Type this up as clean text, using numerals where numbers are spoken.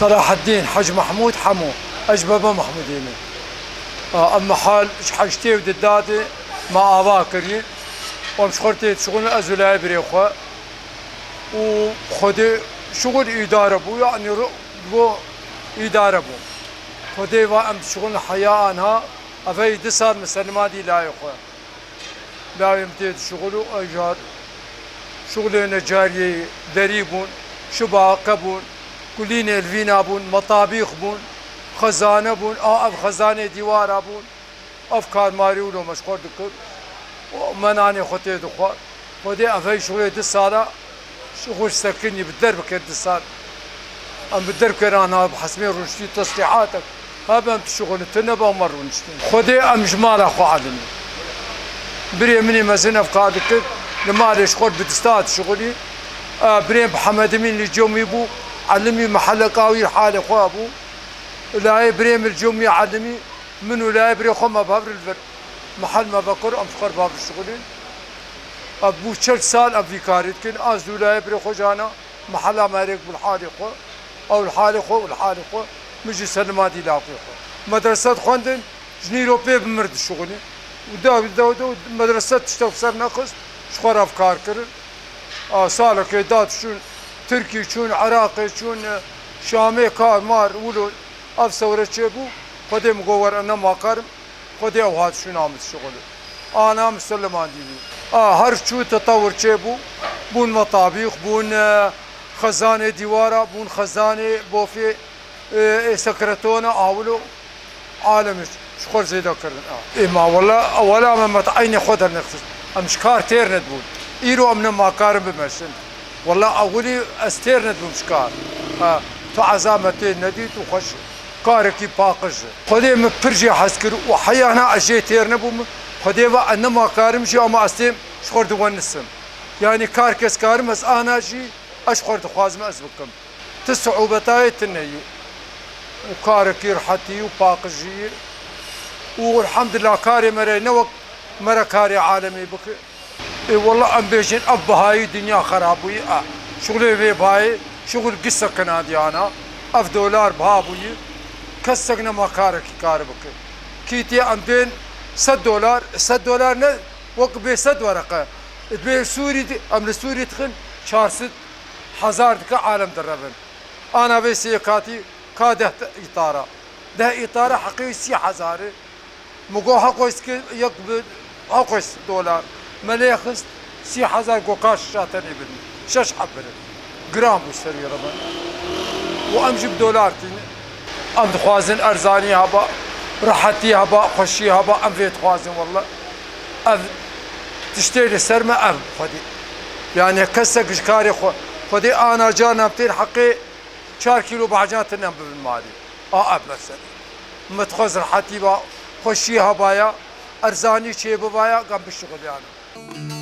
صلاح الدين حج محمود حمو أجبابا محمودين. أما حال حاجتي ودادي مع أباكري ومشخرتي شغل أزولاي بريخوا وخدي شغل إدارة بو يعني بو إدارة بو خدي وأم شغل حياة أنها أفي دسار مسلماتي لا يخوا لا يمتد شغله أجار شغلنا جاري دريبون شباكبون كلين الفينا بون مطابيخ بون خزانه بون اف خزانه ديوار بون افكار ماريولو مشغول دكر ومناني خوتي دخوار ودي افي شغل دي سالا شغل سكني بالدرب كرد السال ام بالدرب كرانا بحسمي رشتي تصليحاتك هذا انت شغل تنبا مر ونشتي خدي ام جمال اخو عالمي بري مني مازن افكار دكر لما ليش خد بدستات شغلي بري محمد مين اللي جومي بو علمي محل قاوي حالي خو ابو لا بريم الجومي علمي منو لا بري خو ما بابر الفر محل ما بكر ام فخر باب الشغلين ابو 3 سال ابي كاريت كن ازو لا بري خو جانا محل امريك بالحالي خو او الحالي خو والحالي خو مجي سلماتي لاقي خو مدرسه خوندن جنيرو بي بمرد الشغلين ودا مدرسه تشتغل ناقص شخور افكار كر سالك دات شو تركي شون عراقي شون شامي كار مار ولو اف ثوره شبو خدي مقور انا ما قارم خدي اوهات شو نعمل شغل انا مسلمان دي هر شو تطور شبو بون مطابيخ بون خزانه ديواره بون خزانه بوفي سكرتونه اولو عالم شخور زيدا كرن ما والله ولا ما متعيني خد النقص امشكار تيرند بون ايرو امنا ما قارم بمرسن والله أولي استيرند بمشكار فعزامتين نديت وخش كاركي باقج خدي مبرجي حسكر وحيانا أجي تيرنبوم خدي وأنما كارم شيء أما أستيم شخور دوان نسم يعني كاركس كارم بس أنا شيء أشخور دخوازم أزبكم تصعوبتاي تنيو وكاركي رحتي وباقجي والحمد لله كاري مري نوك مرا كاري عالمي بك اي والله ام بيجين اب هاي دنيا خرابوي شغلي في باي شغل قصه كنادي انا اف دولار بهابوي كسقنا مكارك كاربك كيتي امدين 6 دولار نه وق بي 6 ورقه بي سوري ام السوري تخن 400,000 دك عالم دربن انا بس كاتي كاده اطاره ده اطاره حقيقي 6,000 مقو حقوس يقبل حقوس دولار مليخست 6,000 قوقاش شاتني بني 6 حبة جرام مشتري ربنا وامجي بدولار تيني ام دخوازن ارزاني هبا راحتي هبا خوشي هبا ام فيت خوازن والله اف تشتري سرمه اف خدي يعني كسك شكاري خدي انا جانا بتين حقي 4 كيلو بعجات نم بالمالي اف مثلا متخوز راحتي با خوشي هبايا ارزاني شي ببايا قام بالشغل يعني